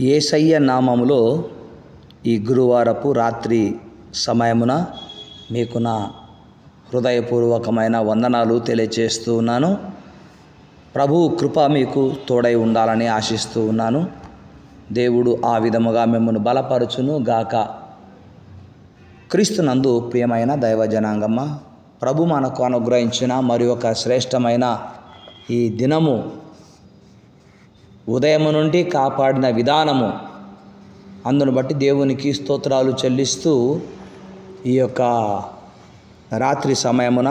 యేసయ్య నామములో ఈ గురువారపు రాత్రి సమయమున మీకు నా హృదయపూర్వకమైన వందనాలు తెలియచేస్తూ ఉన్నాను. ప్రభు కృప మీకు తోడై ఉండాలని ఆశిస్తూ ఉన్నాను. దేవుడు ఆ విధముగా మిమ్మల్ని బలపరచును గాక. క్రీస్తునందు ప్రియమైన దైవ జనాంగమ్మ, ప్రభు మనకు అనుగ్రహించిన మరి ఒక శ్రేష్టమైన ఈ దినము, ఉదయం నుండి కాపాడిన విధానము, అందును బట్టి దేవునికి స్తోత్రాలు చెల్లిస్తూ ఈ యొక్క రాత్రి సమయమున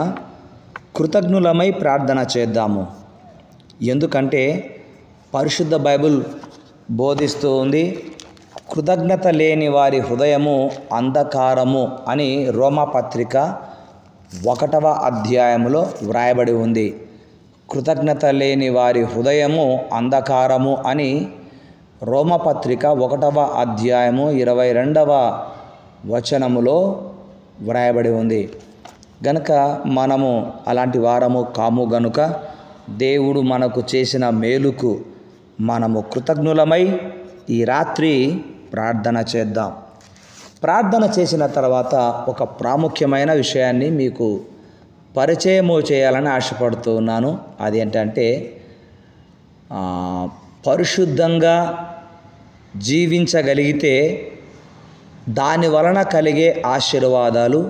కృతజ్ఞులమై ప్రార్థన చేద్దాము. ఎందుకంటే పరిశుద్ధ బైబిల్ బోధిస్తూ ఉంది, కృతజ్ఞత లేని వారి హృదయము అంధకారము అని రోమాపత్రిక 1వ అధ్యాయములో వ్రాయబడి ఉంది. కృతజ్ఞత లేని వారి హృదయము అంధకారము అని రోమపత్రిక 1వ అధ్యాయము 22వ వచనములో వ్రాయబడి ఉంది. గనుక మనము అలాంటి వారము కాము గనుక దేవుడు మనకు చేసిన మేలుకు మనము కృతజ్ఞులమై ఈ రాత్రి ప్రార్థన చేద్దాం. ప్రార్థన చేసిన తర్వాత ఒక ప్రాముఖ్యమైన విషయాన్ని మీకు పరిచయము చేయాలని ఆశపడుతూ ఉన్నాను. అదేంటంటే పరిశుద్ధంగా జీవించగలిగితే దాని వలన కలిగే ఆశీర్వాదాలు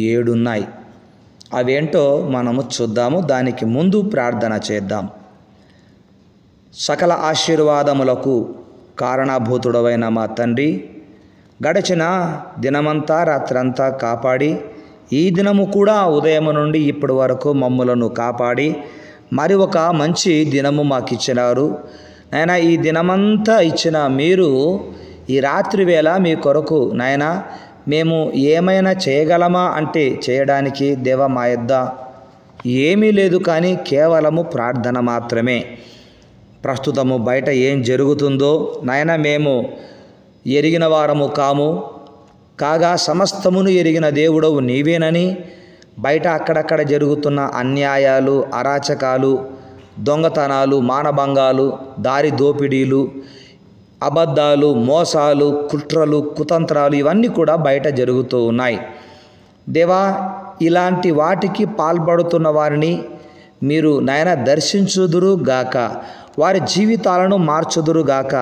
7 ఉన్నాయి. అవేంటో మనము చూద్దాము. దానికి ముందు ప్రార్థన చేద్దాం. సకల ఆశీర్వాదములకు కారణభూతుడవైన మా తండ్రి, గడిచిన దినమంతా రాత్రంతా కాపాడి ఈ దినము కూడా ఉదయం నుండి ఇప్పటి వరకు మమ్ములను కాపాడి మరి ఒక మంచి దినము మాకు ఇచ్చినారు. నాయన, ఈ దినమంతా ఇచ్చిన మీరు ఈ రాత్రి వేళ మీ కొరకు నాయన మేము ఏమైనా చేయగలమా అంటే చేయడానికి దేవ మా యొద్ద ఏమీ లేదు, కానీ కేవలము ప్రార్థన మాత్రమే. ప్రస్తుతము బయట ఏం జరుగుతుందో నాయన మేము ఎరిగిన వారము కాము, కాగా సమస్తమును ఎరిగిన దేవుడవు నీవేనని, బయట అక్కడక్కడ జరుగుతున్న అన్యాయాలు, అరాచకాలు, దొంగతనాలు, మానభంగాలు, దారి దోపిడీలు, అబద్ధాలు, మోసాలు, కుట్రలు, కుతంత్రాలు ఇవన్నీ కూడా బయట జరుగుతూ ఉన్నాయి. దేవా, ఇలాంటి వాటికి పాల్పడుతున్న వారిని మీరు నాయన దర్శించుదురు గాక, వారి జీవితాలను మార్చుదురు గాక.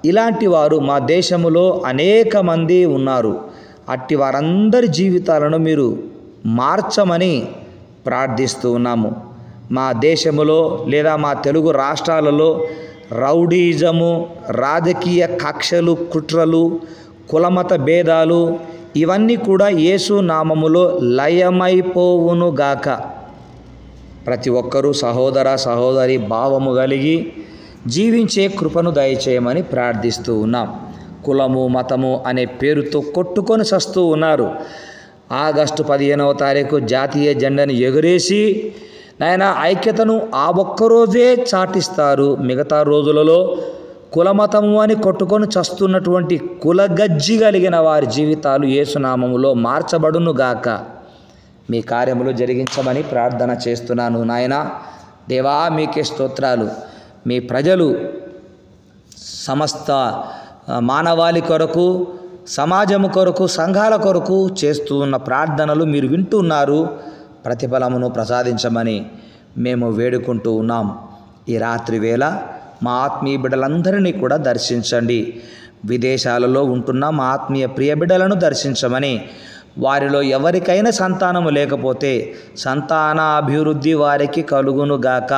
ఇలాంటి వారు మా దేశములో అనేక మంది ఉన్నారు. అట్టి వారందరి జీవితాలను మీరు మార్చమని ప్రార్థిస్తూ ఉన్నాము. మా దేశములో లేదా మా తెలుగు రాష్ట్రాలలో రౌడీజము, రాజకీయ కక్షలు, కుట్రలు, కులమత భేదాలు ఇవన్నీ కూడా యేసు నామములో లయమైపోవునుగాక. ప్రతి ఒక్కరూ సహోదర సహోదరి భావము కలిగి జీవించే కృపను దయచేయమని ప్రార్థిస్తూ ఉన్నాం. కులము మతము అనే పేరుతో కొట్టుకొని చస్తూ ఉన్నారు. ఆగస్టు 15వ తారీఖు జాతీయ జెండాను ఎగురేసి నాయన ఐక్యతను ఆ ఒక్కరోజే చాటిస్తారు. మిగతా రోజులలో కులమతము అని కొట్టుకొని చస్తున్నటువంటి కులగజ్జి కలిగిన వారి జీవితాలు యేసునామములో మార్చబడునుగాక. మీ కార్యములు జరిగించమని ప్రార్థన చేస్తున్నాను. నాయన దేవా, మీకే స్తోత్రాలు. మీ ప్రజలు సమస్త మానవాళి కొరకు, సమాజము కొరకు, సంఘాల కొరకు చేస్తూ ఉన్న ప్రార్థనలు మీరు వింటున్నారు. ప్రతిఫలమును ప్రసాదించమని మేము వేడుకుంటూ ఉన్నాం. ఈ రాత్రి వేళ మా ఆత్మీయ బిడ్డలందరినీ కూడా దర్శించండి. విదేశాలలో ఉంటున్న మా ఆత్మీయ ప్రియ బిడ్డలను దర్శించమని, వారిలో ఎవరికైనా సంతానము లేకపోతే సంతాన అభివృద్ధి వారికి కలుగునుగాక.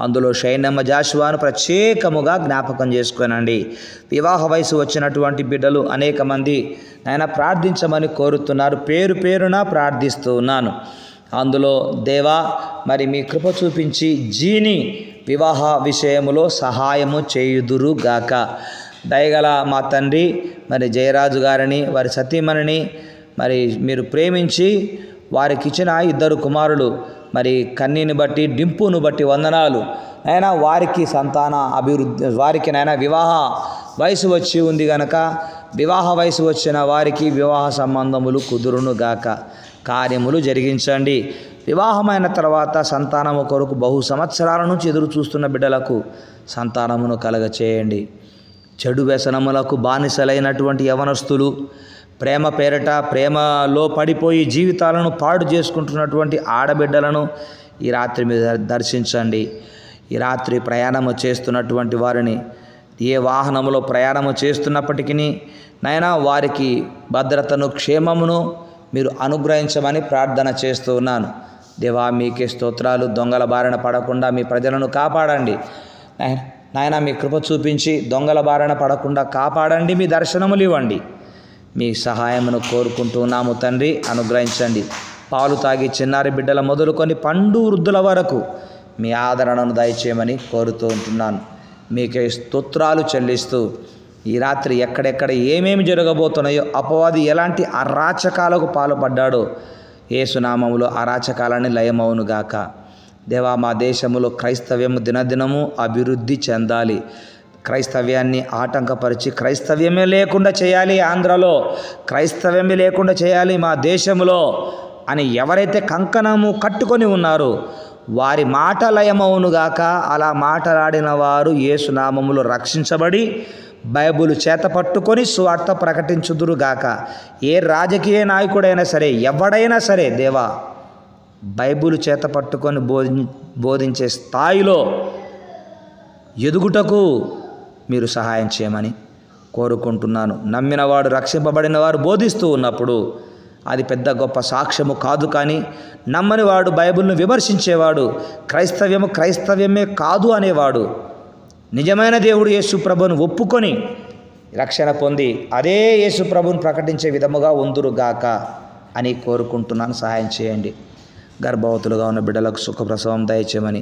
అందులో షైనమ్మ జాషువాను ప్రత్యేకముగా జ్ఞాపకం చేసుకోనండి. వివాహ వయసు వచ్చినటువంటి బిడ్డలు అనేక మంది ఆయన ప్రార్థించమని కోరుతున్నారు. పేరు పేరున ప్రార్థిస్తూ ఉన్నాను. అందులో దేవా, మరి మీ కృప చూపించి జీని వివాహ విషయములో సహాయము చేయుదురుగాక. దయగల మా తండ్రి, మరి జయరాజు గారిని, వారి సతీమణిని మరి మీరు ప్రేమించి వారికి ఇచ్చిన 2 కుమారులు, మరి కన్నీని బట్టి, డింపును బట్టి వందనాలు. అయినా వారికి సంతాన అభివృద్ధి, వారికి నైనా వివాహ వయసు వచ్చి ఉంది గనక వివాహ వయసు వచ్చిన వారికి వివాహ సంబంధములు కుదురునుగాక. కార్యములు జరిగించండి. వివాహమైన తర్వాత సంతానము కొరకు బహు సంవత్సరాల నుంచి ఎదురు చూస్తున్న బిడ్డలకు సంతానమును కలగచేయండి. చెడు వ్యసనములకు బానిసలైనటువంటి యవనస్తులు, ప్రేమ పేరట ప్రేమలో పడిపోయి జీవితాలను పాడు చేసుకుంటున్నటువంటి ఆడబిడ్డలను ఈ రాత్రి మీరు దర్శించండి. ఈ రాత్రి ప్రయాణము చేస్తున్నటువంటి వారిని, ఏ వాహనంలో ప్రయాణము చేస్తున్నప్పటికీ నైనా వారికి భద్రతను, క్షేమమును మీరు అనుగ్రహించమని ప్రార్థన చేస్తూ ఉన్నాను. దేవా, మీకే స్తోత్రాలు. దొంగల బారిన పడకుండా మీ ప్రజలను కాపాడండి నాయన. మీ కృప చూపించి దొంగల బారిన పడకుండా కాపాడండి. మీ దర్శనములు ఇవ్వండి. మీ సహాయమును కోరుకుంటున్నాము తండ్రి, అనుగ్రహించండి. పాలు తాగి చిన్నారి బిడ్డల మొదలుకొని పండు వృద్ధుల వరకు మీ ఆదరణను దయచేయమని కోరుతూ ఉంటున్నాను. మీకే స్తోత్రాలు చెల్లిస్తూ ఈ రాత్రి ఎక్కడెక్కడ ఏమేమి జరగబోతున్నాయో, అపవాది ఎలాంటి అరాచకాలకు పాల్పడ్డాడో యేసునామములో అరాచకాలని లయమవునుగాక. దేవా, మా దేశంలో క్రైస్తవ్యము దినదినము అభివృద్ధి చెందాలి. క్రైస్తవ్యాన్ని ఆటంకపరిచి క్రైస్తవ్యమే లేకుండా చేయాలి, ఆంధ్రలో క్రైస్తవ్యమే లేకుండా చేయాలి మా దేశంలో అని ఎవరైతే కంకణము కట్టుకొని ఉన్నారో వారి మాట లయమవునుగాక. అలా మాట్లాడిన వారు యేసునామములో రక్షించబడి బైబిల్ చేత పట్టుకొని సువార్త ప్రకటించుదురుగాక. ఏ రాజకీయ నాయకుడైనా సరే, ఎవడైనా సరే దేవా, బైబిల్ చేత పట్టుకొని బోధించే స్థాయిలో ఎదుగుటకు మీరు సహాయం చేయమని కోరుకుంటున్నాను. నమ్మినవాడు, రక్షింపబడిన వారు బోధిస్తూ ఉన్నప్పుడు అది పెద్ద గొప్ప సాక్ష్యము కాదు. కానీ నమ్మని వాడు, బైబిల్ను విమర్శించేవాడు, క్రైస్తవ్యమే కాదు అనేవాడు నిజమైన దేవుడు యేసు ప్రభువును ఒప్పుకొని రక్షణ పొంది అదే యేసు ప్రభువును ప్రకటించే విధముగా ఉందురుగాక అని కోరుకుంటున్నాను. సహాయం చేయండి. గర్భవతులుగా ఉన్న బిడ్డలకు సుఖప్రసవం దయచేయమని,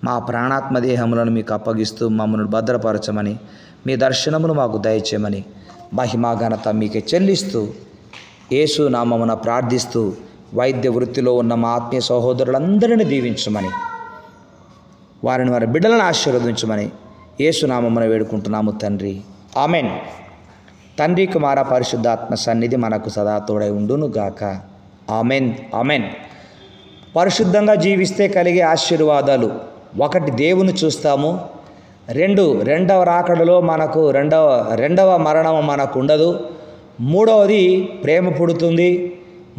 మా ప్రాణాత్మ దేహములను మీకు అప్పగిస్తూ మమ్మల్ని భద్రపరచమని, మీ దర్శనమును మాకు దయచేయమని మహిమా ఘనత మీకే చెల్లిస్తూ యేసు నామమున ప్రార్థిస్తూ వైద్య వృత్తిలో ఉన్న మా ఆత్మీయ సహోదరులందరినీ దీవించమని, వారిని వారి బిడ్డలను ఆశీర్వదించమని యేసు నామమున వేడుకుంటున్నాము తండ్రి. ఆమెన్. తండ్రి, కుమార, పరిశుద్ధాత్మ సన్నిధి మనకు సదా తోడై ఉండునుగాక. Amen, amen. పరిశుద్ధంగా జీవిస్తే కలిగే ఆశీర్వాదాలు: 1, దేవుని చూస్తాము. 2, రెండవ రాకడలో మనకు రెండవ మరణం మనకు ఉండదు. 3వది ప్రేమ పుడుతుంది.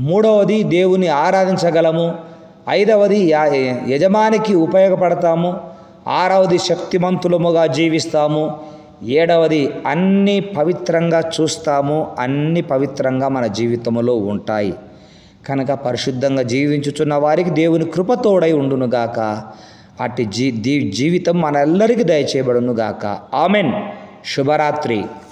3వది దేవుని ఆరాధించగలము. 5వది యజమానికి ఉపయోగపడతాము. 6వది శక్తిమంతులముగా జీవిస్తాము. 7వది అన్నీ పవిత్రంగా చూస్తాము. అన్నీ పవిత్రంగా మన జీవితంలో ఉంటాయి. కనుక పరిశుద్ధంగా జీవించుచున్న వారికి దేవుని కృపతోడై ఉండునుగాక. అట్టి జీవితం మనెల్లరికీ దయచేయబడునుగాక. ఆమెన్. శుభరాత్రి.